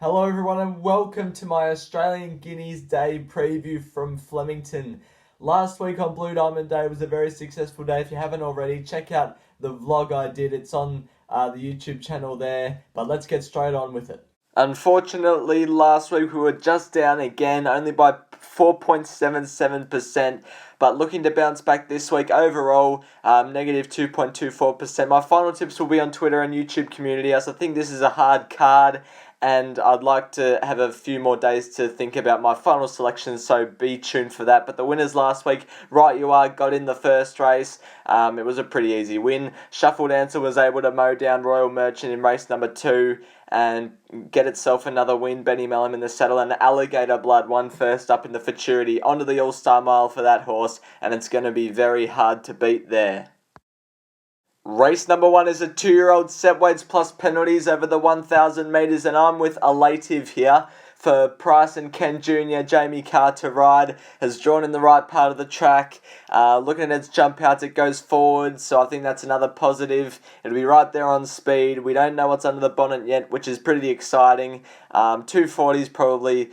Hello everyone and welcome to my Australian Guineas Day preview from Flemington. Last week on Blue Diamond Day was a very successful day. If you haven't already, check out the vlog I did. It's on the YouTube channel there, but let's get straight on with it. Unfortunately, last week we were just down again, only by 4.77%, but looking to bounce back this week overall, negative 2.24%. My final tips will be on Twitter and YouTube community, as I think this is a hard card, and I'd like to have a few more days to think about my final selection, so be tuned for that. But the winners last week, Right You Are, got in the first race. It was a pretty easy win. Shuffled Answer was able to mow down Royal Merchant in race number 2 and get itself another win. Benny Mellum in the saddle, and Alligator Blood won first up in the Futurity onto the All-Star Mile for that horse, and it's going to be very hard to beat there. Race number 1 is a 2-year-old set weights plus penalties over the 1,000 metres, and I'm with Elative here for Price and Ken Jr. Jamie Carr to ride. Has drawn in the right part of the track. Looking at its jump outs, it goes forward, so I think that's another positive. It'll be right there on speed. We don't know what's under the bonnet yet, which is pretty exciting. 240 is probably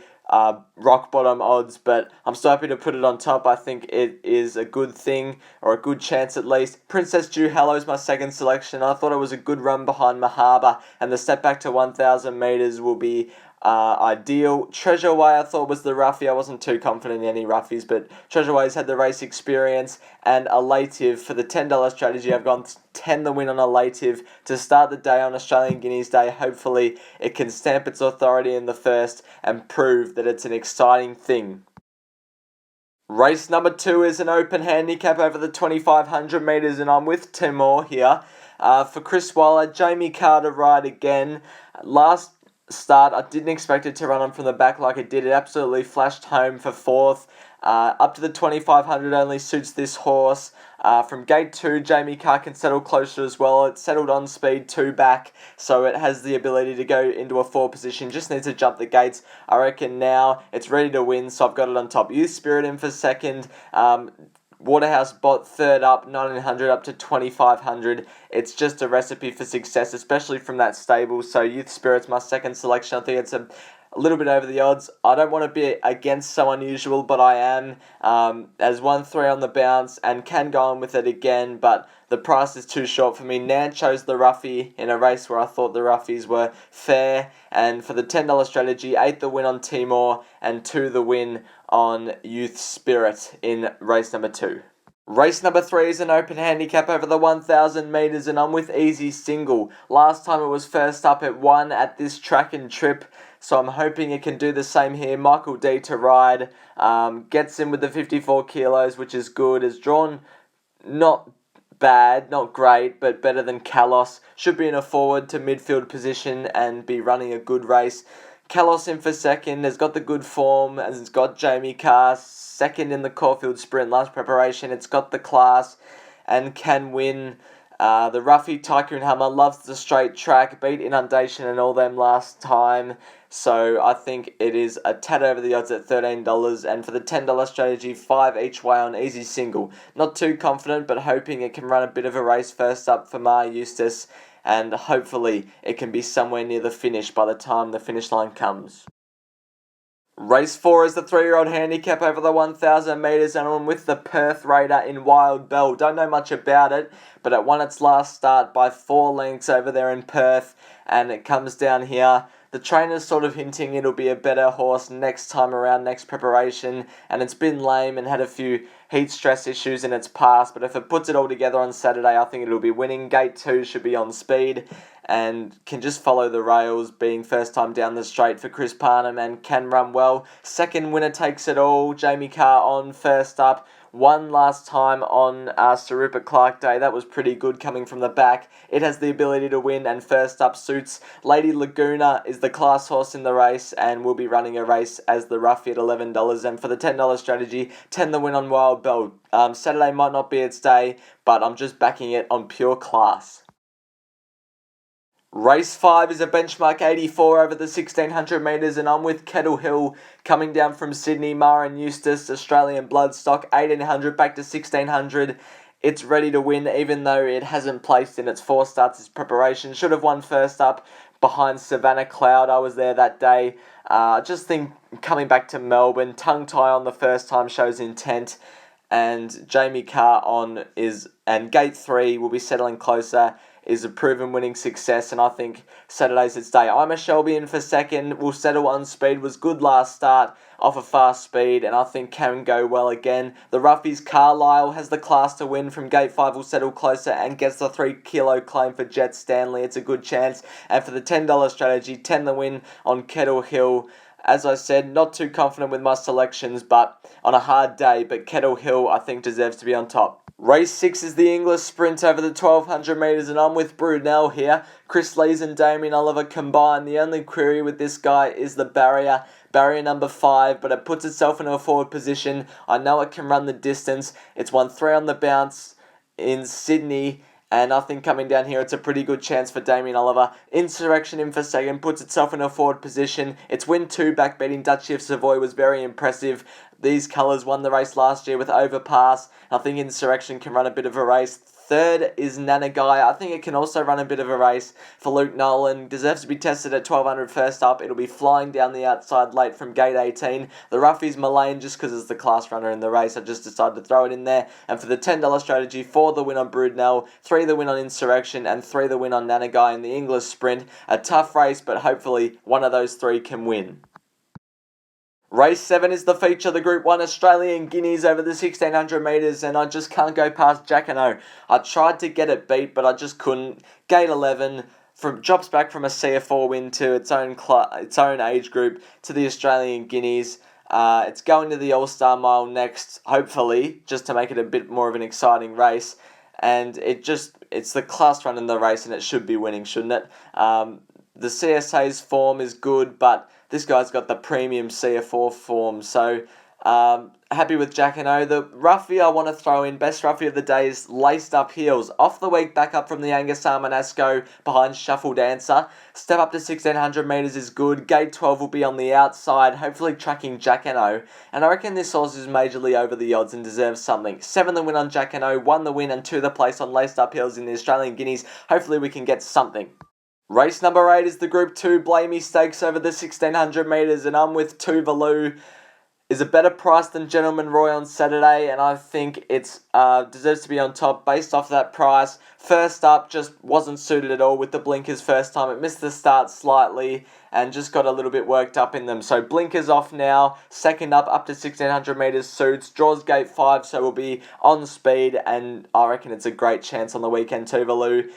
rock bottom odds, but I'm so happy to put it on top. I think it is a good thing, or a good chance at least. Princess Dew Hallow is my second selection. I thought it was a good run behind Mahaba, and the step back to 1,000 metres will be ideal. Treasure Way I thought was the roughie. I wasn't too confident in any roughies, but Treasure Way's had the race experience. And Elative for the $10 strategy, I've gone 10 the win on Elative to start the day on Australian Guineas Day. Hopefully it can stamp its authority in the first and prove that it's an exciting thing. Race number 2 is an open handicap over the 2,500 metres, and I'm with Timor here. For Chris Waller, Jamie Carr to ride again. Last start, I didn't expect it to run on from the back like it did. It absolutely flashed home for 4th. Up to the 2,500 only suits this horse. From gate 2, Jamie Carr can settle closer as well. It's settled on speed 2 back, so it has the ability to go into a 4 position. Just needs to jump the gates. I reckon now it's ready to win, so I've got it on top. Youth Spirit in for second. Waterhouse Bot third up, 1,900 up to 2,500. It's just a recipe for success, especially from that stable. So Youth Spirit's my second selection. I think it's a little bit over the odds. I don't want to be against so unusual, but I am. As 1-3 on the bounce and can go on with it again, but the price is too short for me. Nan chose the roughie in a race where I thought the roughies were fair, and for the $10 strategy, 8 the win on Timor and 2 the win on Youth Spirit in race number 2. Race number 3 is an open handicap over the 1,000 metres, and I'm with Easy Single. Last time it was first up, it won at this track and trip, so I'm hoping it can do the same here. Michael D to ride. Gets in with the 54 kilos, which is good. Is drawn not bad, not great, but better than Kalos. Should be in a forward to midfield position and be running a good race. Kalos in for second, has got the good form, as it's got Jamie Carr, second in the Caulfield Sprint last preparation. It's got the class and can win. The roughie Tycoon Hummer loves the straight track, beat Inundation and all them last time, so I think it is a tad over the odds at $13, and for the $10 strategy, 5 each way on Easy Single. Not too confident, but hoping it can run a bit of a race first up for Mar Eustace, and hopefully it can be somewhere near the finish by the time the finish line comes. Race 4 is the 3-year-old handicap over the 1,000 metres, and I'm with the Perth Raider in Wild Bell. Don't know much about it, but it won its last start by 4 lengths over there in Perth, and it comes down here. The trainer's sort of hinting it'll be a better horse next time around, next preparation, and it's been lame and had a few heat stress issues in its past, but if it puts it all together on Saturday, I think it'll be winning. Gate 2 should be on speed and can just follow the rails, being first time down the straight for Chris Parnham, and can run well. Second winner takes it all. Jamie Carr on first up. Won last time on Sir Rupert Clarke Day. That was pretty good coming from the back. It has the ability to win, and first up suits. Lady Laguna is the class horse in the race and will be running a race as the roughie at $11. And for the $10 strategy, 10 the win on Wild Bell. Saturday might not be its day, but I'm just backing it on pure class. Race 5 is a benchmark 84 over the 1,600 metres, and I'm with Kettle Hill coming down from Sydney. Mar and Eustace, Australian bloodstock, 1,800 back to 1,600. it's ready to win, even though it hasn't placed in its 4 starts as preparation. Should have won first up behind Savannah Cloud. I was there that day. Just think coming back to Melbourne, tongue tie on the first time shows intent, and Jamie Carr and Gate 3 will be settling closer, is a proven winning success, and I think Saturday's its day. I'm a Shelby in for second, will settle on speed, was good last start off a fast speed, and I think can go well again. The Roughies Carlisle has the class to win from Gate 5, will settle closer and gets the 3 kilo claim for Jet Stanley. It's a good chance. And for the $10 strategy, 10 the win on Kettle Hill. As I said, not too confident with my selections, but on a hard day, but Kettle Hill I think deserves to be on top. Race 6 is the English sprint over the 1200 metres, and I'm with Brunel here. Chris Lees and Damien Oliver combined. The only query with this guy is the barrier number 5, but it puts itself in a forward position. I know it can run the distance. It's won 3 on the bounce in Sydney, and I think coming down here, it's a pretty good chance for Damien Oliver. Insurrection in for second, puts itself in a forward position. Its win 2 back beating Duchy of Savoy was very impressive. These colours won the race last year with Overpass. I think Insurrection can run a bit of a race. Third is Nanagai. I think it can also run a bit of a race for Luke Nolan. Deserves to be tested at 1200 first up. It'll be flying down the outside late from gate 18. The Roughies Mullane, just because it's the class runner in the race, I just decided to throw it in there. And for the $10 strategy, 4 the win on Broodnell, 3 the win on Insurrection, and 3 the win on Nanagai in the English sprint. A tough race, but hopefully one of those 3 can win. Race 7 is the feature of the Group 1 Australian Guineas over the 1600 metres, and I just can't go past Jacquinot. I tried to get it beat, but I just couldn't. Gate 11 drops back from a CF4 win to its own age group to the Australian Guineas. It's going to the All-Star Mile next, hopefully, just to make it a bit more of an exciting race. And it's the class run in the race, and it should be winning, shouldn't it? The CSA's form is good, but this guy's got the premium CF4 form, so happy with Jacquinot. The roughie I want to throw in, best roughie of the day, is Laced Up Heels. Off the week, back up from the Angus Armanasco behind Shuffle Dancer. Step up to 1600 metres is good. Gate 12 will be on the outside, hopefully tracking Jacquinot. And I reckon this horse is majorly over the odds and deserves something. 7 the win on Jacquinot, 1 the win and 2 the place on Laced Up Heels in the Australian Guineas. Hopefully we can get something. Race number 8 is the Group 2 BLAMEY Stakes over the 1600 metres, and I'm with Tuvalu. Is a better price than Gentleman Roy on Saturday, and I think it deserves to be on top based off that price. First up, just wasn't suited at all with the blinkers first time. It missed the start slightly and just got a little bit worked up in them. So blinkers off now. Second up to 1600 metres suits. Draws gate 5, so we'll be on speed, and I reckon it's a great chance on the weekend. Tuvalu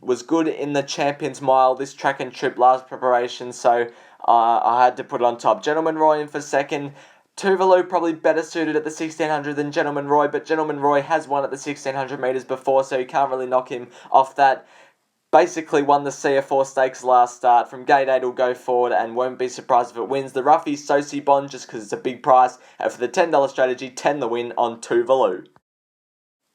was good in the Champions Mile, this track and trip last preparation, so I had to put it on top. Gentleman Roy in for second. Tuvalu probably better suited at the 1600 than Gentleman Roy, but Gentleman Roy has won at the 1600 metres before, so you can't really knock him off that. Basically won the CF4 stakes last start. From gate 8 will go forward and won't be surprised if it wins. The roughie Soci Bond, just because it's a big price. And for the $10 strategy, 10 the win on Tuvalu.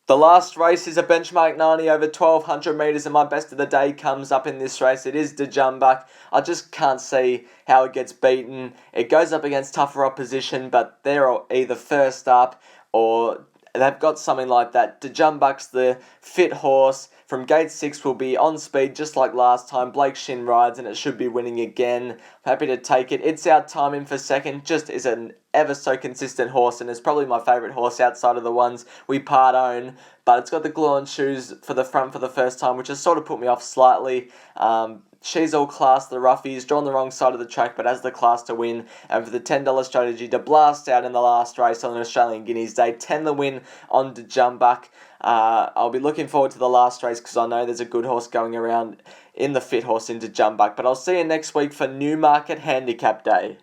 The last race is a benchmark 90 over 1200 metres, and my best of the day comes up in this race. It is Djumbuck. I just can't see how it gets beaten. It goes up against tougher opposition, but they're either first up or they've got something like that. Djumbuck's the fit horse. From gate 6 will be on speed just like last time. Blake Shin rides and it should be winning again. I'm happy to take it. It's Out Time in for second. Just is an ever so consistent horse, and it's probably my favourite horse outside of the ones we part own. But it's got the glue on shoes for the front for the first time, which has sort of put me off slightly. She's all class, the roughies, drawn the wrong side of the track, but has the class to win. And for the $10 strategy to blast out in the last race on an Australian Guineas Day, 10 the win on Djumbuck. I'll be looking forward to the last race because I know there's a good horse going around in the fit horse into Djumbuck. But I'll see you next week for Newmarket Handicap Day.